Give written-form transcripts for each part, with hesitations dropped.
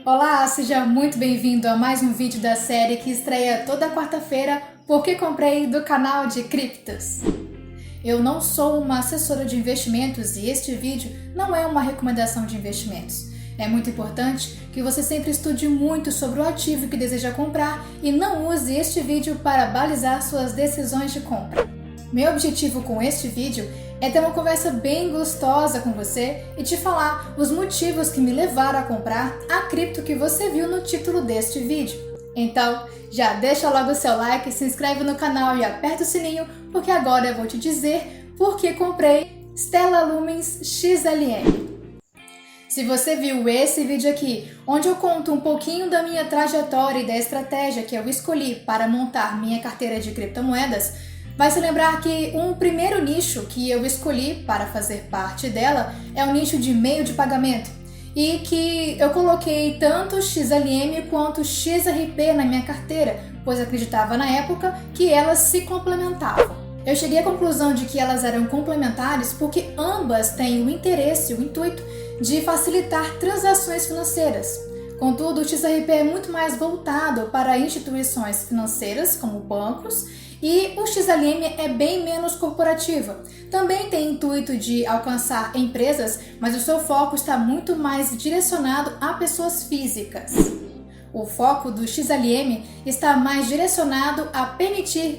Olá, seja muito bem-vindo a mais um vídeo da série que estreia toda quarta-feira Porque Comprei do canal de criptos. Eu não sou uma assessora de investimentos e este vídeo não é uma recomendação de investimentos. É muito importante que você sempre estude muito sobre o ativo que deseja comprar e não use este vídeo para balizar suas decisões de compra. Meu objetivo com este vídeo é ter uma conversa bem gostosa com você e te falar os motivos que me levaram a comprar a cripto que você viu no título deste vídeo. Então, já deixa logo o seu like, se inscreve no canal e aperta o sininho, porque agora eu vou te dizer por que comprei Stellar Lumens XLM. Se você viu esse vídeo aqui, onde eu conto um pouquinho da minha trajetória e da estratégia que eu escolhi para montar minha carteira de criptomoedas, vai se lembrar que um primeiro nicho que eu escolhi para fazer parte dela é o nicho de meio de pagamento e que eu coloquei tanto XLM quanto XRP na minha carteira, pois acreditava na época que elas se complementavam. Eu cheguei à conclusão de que elas eram complementares porque ambas têm o interesse, o intuito de facilitar transações financeiras. Contudo, o XRP é muito mais voltado para instituições financeiras, como bancos, e o XLM é bem menos corporativa. Também tem intuito de alcançar empresas, mas o seu foco está muito mais direcionado a pessoas físicas. O foco do XLM está mais direcionado a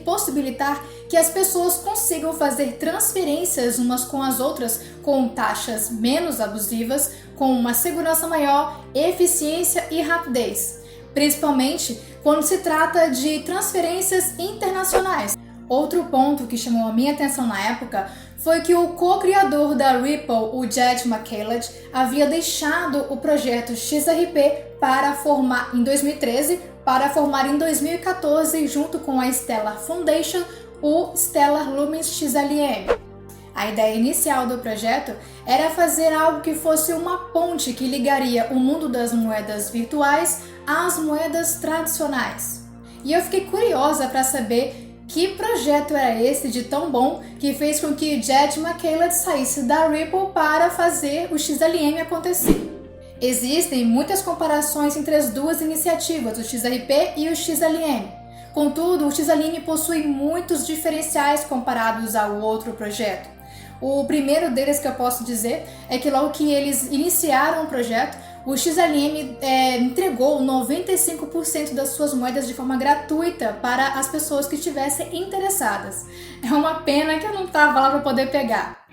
possibilitar que as pessoas consigam fazer transferências umas com as outras com taxas menos abusivas, com uma segurança maior, eficiência e rapidez, principalmente quando se trata de transferências internacionais. Outro ponto que chamou a minha atenção na época foi que o co-criador da Ripple, o Jed McCaleb, havia deixado o projeto XRP para formar em 2013, para formar em 2014, junto com a Stellar Foundation, o Stellar Lumens XLM. A ideia inicial do projeto era fazer algo que fosse uma ponte que ligaria o mundo das moedas virtuais às moedas tradicionais. E eu fiquei curiosa para saber que projeto era esse de tão bom que fez com que Jed McCaleb saísse da Ripple para fazer o XLM acontecer. Existem muitas comparações entre as duas iniciativas, o XRP e o XLM. Contudo, o XLM possui muitos diferenciais comparados ao outro projeto. O primeiro deles que eu posso dizer é que logo que eles iniciaram o projeto, o XLM entregou 95% das suas moedas de forma gratuita para as pessoas que estivessem interessadas. É uma pena que eu não estava lá para poder pegar.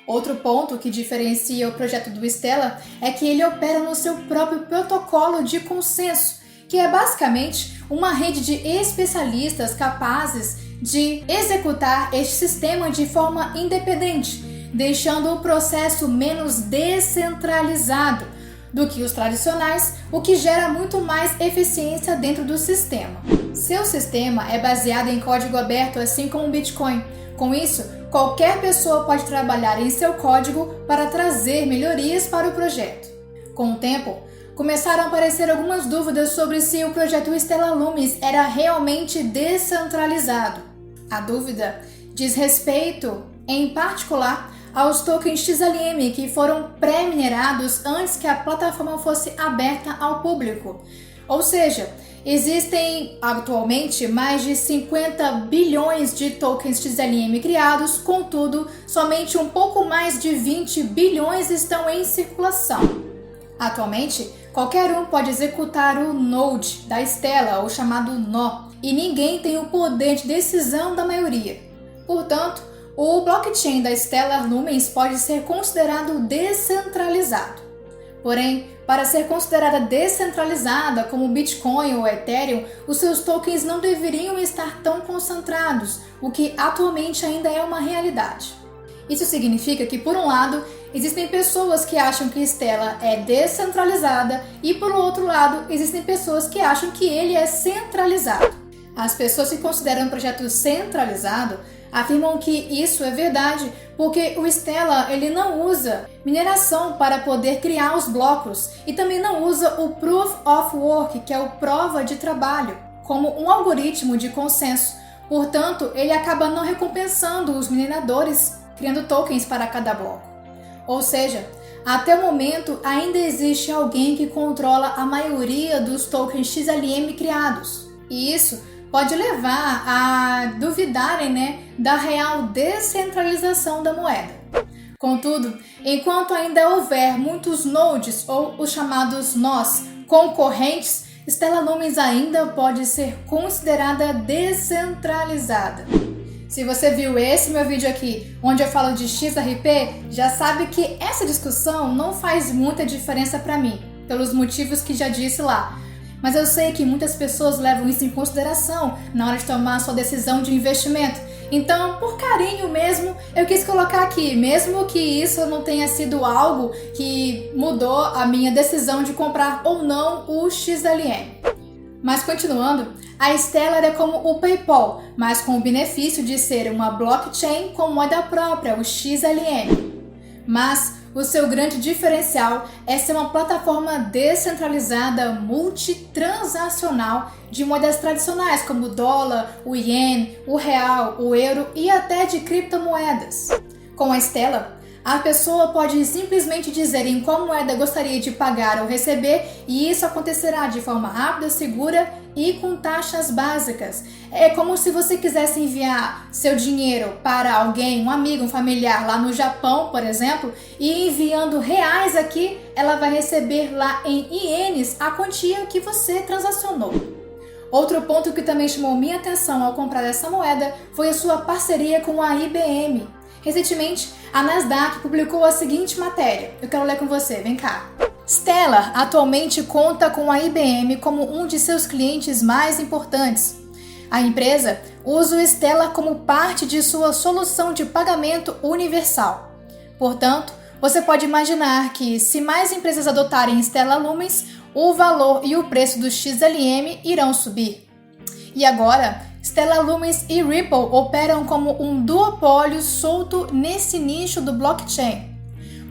Outro ponto que diferencia o projeto do Stellar é que ele opera no seu próprio protocolo de consenso, que é basicamente uma rede de especialistas capazes de executar este sistema de forma independente, deixando o processo menos descentralizado do que os tradicionais, o que gera muito mais eficiência dentro do sistema. Seu sistema é baseado em código aberto, assim como o Bitcoin. Com isso, qualquer pessoa pode trabalhar em seu código para trazer melhorias para o projeto. Com o tempo, começaram a aparecer algumas dúvidas sobre se o projeto Stellar Lumens era realmente descentralizado. A dúvida diz respeito, em particular, aos tokens XLM que foram pré-minerados antes que a plataforma fosse aberta ao público. Ou seja, existem atualmente mais de 50 bilhões de tokens XLM criados, contudo, somente um pouco mais de 20 bilhões estão em circulação. Atualmente, qualquer um pode executar o Node da Stellar, ou chamado nó, e ninguém tem o poder de decisão da maioria. Portanto, o blockchain da Stellar Lumens pode ser considerado descentralizado. Porém, para ser considerada descentralizada como o Bitcoin ou Ethereum, os seus tokens não deveriam estar tão concentrados, o que atualmente ainda é uma realidade. Isso significa que, por um lado, existem pessoas que acham que Stellar é descentralizada e, por outro lado, existem pessoas que acham que ele é centralizado. As pessoas que consideram o projeto centralizado afirmam que isso é verdade porque o Stellar ele não usa mineração para poder criar os blocos e também não usa o Proof of Work, que é o prova de trabalho, como um algoritmo de consenso. Portanto, ele acaba não recompensando os mineradores, criando tokens para cada bloco. Ou seja, Até o momento, ainda existe alguém que controla a maioria dos tokens XLM criados. E isso pode levar a duvidarem, da real descentralização da moeda. Contudo, enquanto ainda houver muitos nodes ou os chamados nós concorrentes, Stellar Lumens ainda pode ser considerada descentralizada. Se você viu esse meu vídeo aqui, onde eu falo de XRP, já sabe que essa discussão não faz muita diferença para mim, pelos motivos que já disse lá. Mas eu sei que muitas pessoas levam isso em consideração na hora de tomar a sua decisão de investimento. Então, por carinho mesmo, eu quis colocar aqui, mesmo que isso não tenha sido algo que mudou a minha decisão de comprar ou não o XLM. Mas continuando, a Stellar é como o PayPal, mas com o benefício de ser uma blockchain com moeda própria, o XLM. Mas o seu grande diferencial é ser uma plataforma descentralizada multitransacional de moedas tradicionais como o dólar, o iene, o real, o euro e até de criptomoedas. Com a Stellar, a pessoa pode simplesmente dizer em qual moeda gostaria de pagar ou receber e isso acontecerá de forma rápida, segura e com taxas básicas. É como se você quisesse enviar seu dinheiro para alguém, um amigo, um familiar lá no Japão, por exemplo, e enviando reais aqui, ela vai receber lá em ienes a quantia que você transacionou. Outro ponto que também chamou minha atenção ao comprar essa moeda foi a sua parceria com a IBM. Recentemente, a Nasdaq publicou a seguinte matéria. Eu quero ler com você, vem cá. Stellar atualmente conta com a IBM como um de seus clientes mais importantes. A empresa usa o Stellar como parte de sua solução de pagamento universal. Portanto, você pode imaginar que, se mais empresas adotarem Stellar Lumens, o valor e o preço do XLM irão subir. E agora, Stellar Lumens e Ripple operam como um duopólio solto nesse nicho do blockchain.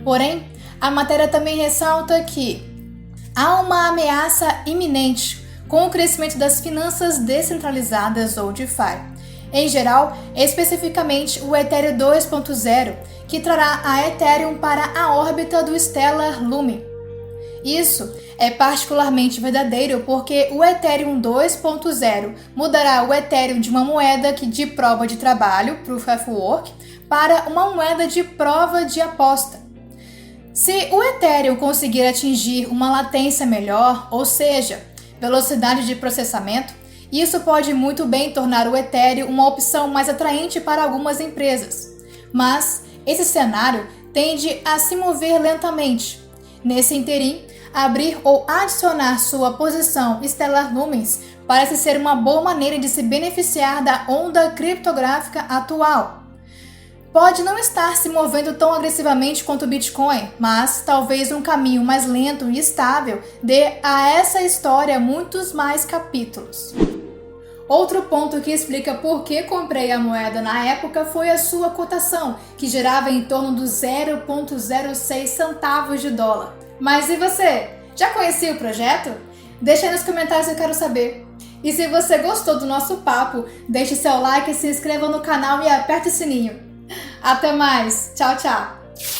Porém, a matéria também ressalta que há uma ameaça iminente com o crescimento das finanças descentralizadas ou DeFi. Em geral, especificamente o Ethereum 2.0, que trará a Ethereum para a órbita do Stellar Lumen. Isso é particularmente verdadeiro porque o Ethereum 2.0 mudará o Ethereum de uma moeda de prova de trabalho, Proof of Work, para uma moeda de prova de aposta. Se o Ethereum conseguir atingir uma latência melhor, ou seja, velocidade de processamento, isso pode muito bem tornar o Ethereum uma opção mais atraente para algumas empresas. Mas esse cenário tende a se mover lentamente. Nesse interim, abrir ou adicionar sua posição Stellar Lumens parece ser uma boa maneira de se beneficiar da onda criptográfica atual. Pode não estar se movendo tão agressivamente quanto o Bitcoin, mas talvez um caminho mais lento e estável dê a essa história muitos mais capítulos. Outro ponto que explica por que comprei a moeda na época foi a sua cotação, que girava em torno dos 0,06 centavos de dólar. Mas e você? Já conhecia o projeto? Deixa aí nos comentários que eu quero saber. E se você gostou do nosso papo, deixe seu like, se inscreva no canal e aperte o sininho. Até mais! Tchau, tchau!